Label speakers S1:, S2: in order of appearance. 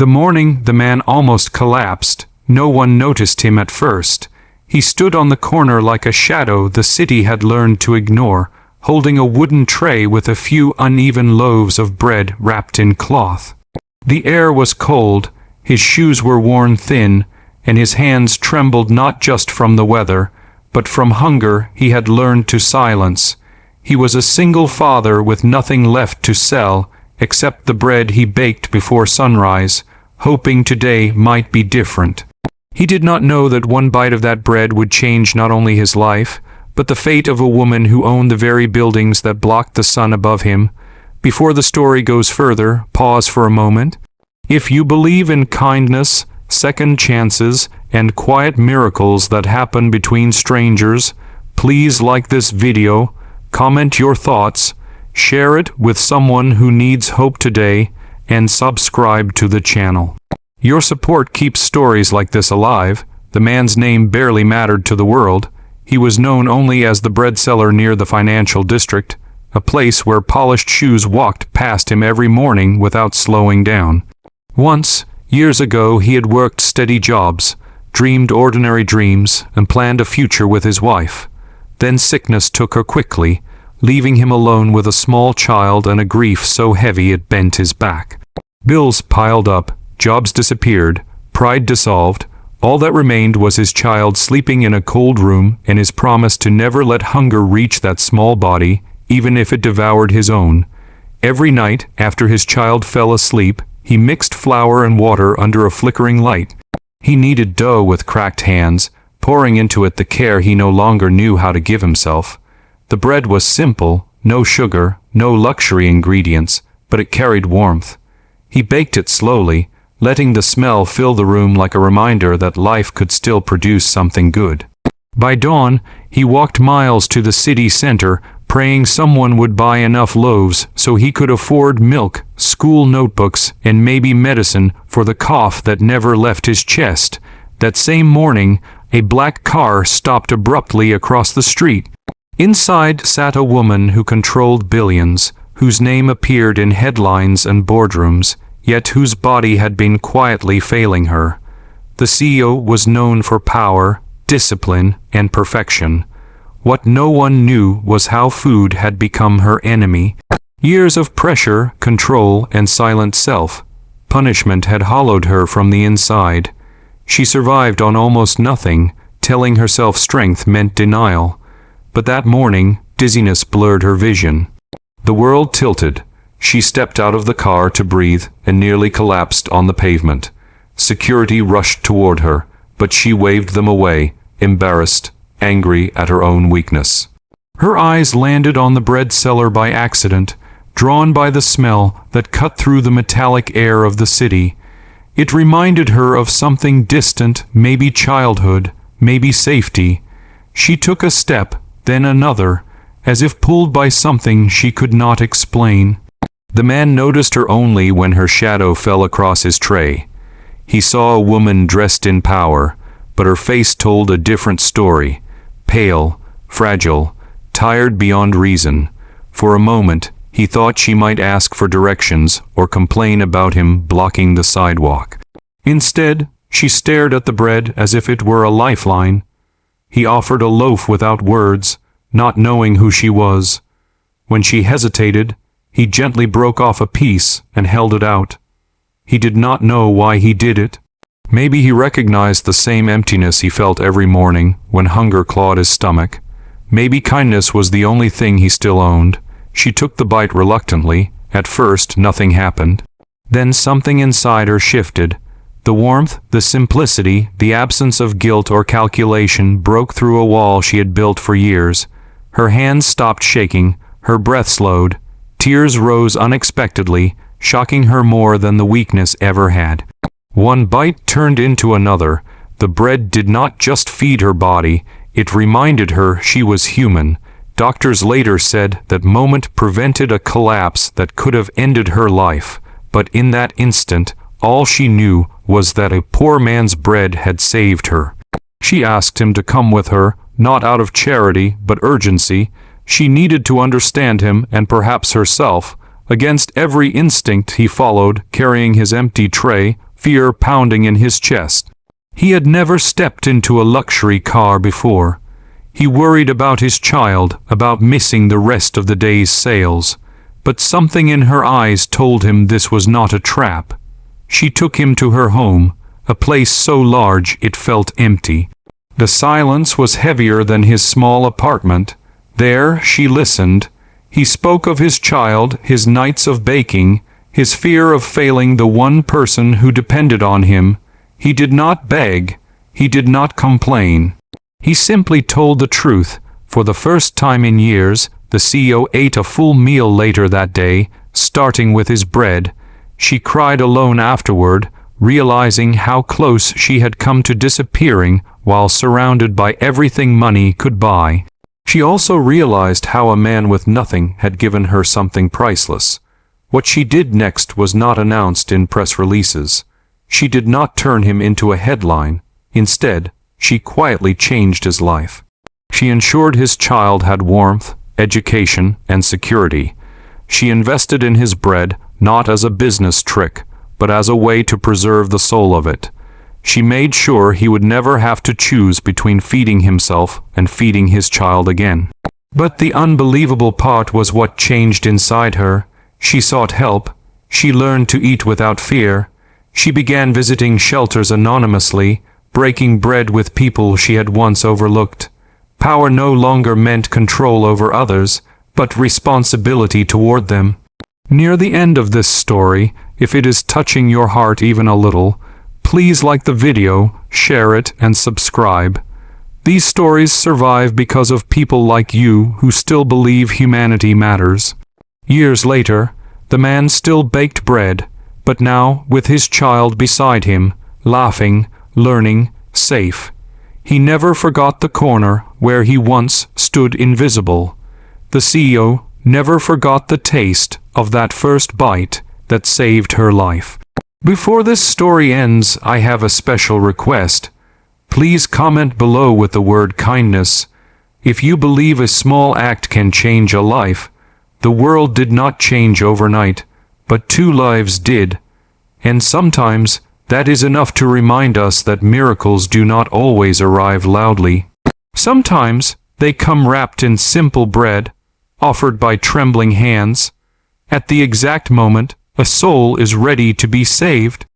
S1: The morning the man almost collapsed. No one noticed him at first. He stood on the corner like a shadow the city had learned to ignore, holding a wooden tray with a few uneven loaves of bread wrapped in cloth. The air was cold, his shoes were worn thin, and his hands trembled not just from the weather, but from hunger he had learned to silence. He was a single father with nothing left to sell except the bread he baked before sunrise, hoping today might be different. He did not know that one bite of that bread would change not only his life, but the fate of a woman who owned the very buildings that blocked the sun above him. Before the story goes further, pause for a moment. If you believe in kindness, second chances, and quiet miracles that happen between strangers, please like this video, comment your thoughts, share it with someone who needs hope today, and subscribe to the channel. Your support keeps stories like this alive. The man's name barely mattered to the world. He was known only as the bread seller near the financial district, a place where polished shoes walked past him every morning without slowing down. Once, years ago, he had worked steady jobs, dreamed ordinary dreams, and planned a future with his wife. Then sickness took her quickly, leaving him alone with a small child and a grief so heavy it bent his back. Bills piled up, jobs disappeared, pride dissolved. All that remained was his child sleeping in a cold room and his promise to never let hunger reach that small body, even if it devoured his own. Every night, after his child fell asleep, he mixed flour and water under a flickering light. He kneaded dough with cracked hands, pouring into it the care he no longer knew how to give himself. The bread was simple, no sugar, no luxury ingredients, but it carried warmth. He baked it slowly, letting the smell fill the room like a reminder that life could still produce something good. By dawn, he walked miles to the city center, praying someone would buy enough loaves so he could afford milk, school notebooks, and maybe medicine for the cough that never left his chest. That same morning, a black car stopped abruptly across the street. Inside sat a woman who controlled billions, whose name appeared in headlines and boardrooms, yet whose body had been quietly failing her. The CEO was known for power, discipline, and perfection. What no one knew was how food had become her enemy. Years of pressure, control, and silent self-punishment had hollowed her from the inside. She survived on almost nothing, telling herself strength meant denial. But that morning, dizziness blurred her vision. The world tilted. She stepped out of the car to breathe and nearly collapsed on the pavement. Security rushed toward her, but she waved them away, embarrassed, angry at her own weakness. Her eyes landed on the bread seller by accident, drawn by the smell that cut through the metallic air of the city. It reminded her of something distant, maybe childhood, maybe safety. She took a step, then another, as if pulled by something she could not explain. The man noticed her only when her shadow fell across his tray. He saw a woman dressed in power, but her face told a different story. Pale, fragile, tired beyond reason. For a moment, he thought she might ask for directions or complain about him blocking the sidewalk. Instead, she stared at the bread as if it were a lifeline. He offered a loaf without words, not knowing who she was. When she hesitated, he gently broke off a piece and held it out. He did not know why he did it. Maybe he recognized the same emptiness he felt every morning when hunger clawed his stomach. Maybe kindness was the only thing he still owned. She took the bite reluctantly. At first, nothing happened. Then something inside her shifted. The warmth, the simplicity, the absence of guilt or calculation broke through a wall she had built for years. Her hands stopped shaking, her breath slowed. Tears rose unexpectedly, shocking her more than the weakness ever had. One bite turned into another. The bread did not just feed her body, it reminded her she was human. Doctors later said that moment prevented a collapse that could have ended her life, but in that instant, all she knew was that a poor man's bread had saved her. She asked him to come with her, not out of charity, but urgency. She needed to understand him and perhaps herself. Against every instinct he followed, carrying his empty tray, fear pounding in his chest. He had never stepped into a luxury car before. He worried about his child, about missing the rest of the day's sales. But something in her eyes told him this was not a trap. She took him to her home, a place so large it felt empty. The silence was heavier than his small apartment. There she listened. He spoke of his child, his nights of baking, his fear of failing the one person who depended on him. He did not beg. He did not complain. He simply told the truth. For the first time in years, the CEO ate a full meal later that day, starting with his bread. She cried alone afterward, realizing how close she had come to disappearing while surrounded by everything money could buy. She also realized how a man with nothing had given her something priceless. What she did next was not announced in press releases. She did not turn him into a headline. Instead, she quietly changed his life. She ensured his child had warmth, education, and security. She invested in his bread, not as a business trick, but as a way to preserve the soul of it. She made sure he would never have to choose between feeding himself and feeding his child again. But the unbelievable part was what changed inside her. She sought help. She learned to eat without fear. She began visiting shelters anonymously, breaking bread with people she had once overlooked. Power no longer meant control over others, but responsibility toward them. Near the end of this story, if it is touching your heart even a little, please like the video, share it, and subscribe. These stories survive because of people like you who still believe humanity matters. Years later, the man still baked bread, but now with his child beside him, laughing, learning, safe. He never forgot the corner where he once stood invisible. The CEO never forgot the taste of that first bite that saved her life. Before this story ends, I have a special request. Please comment below with the word kindness. If you believe a small act can change a life, the world did not change overnight, but 2 lives did. And sometimes, that is enough to remind us that miracles do not always arrive loudly. Sometimes, they come wrapped in simple bread, offered by trembling hands. At the exact moment, a soul is ready to be saved.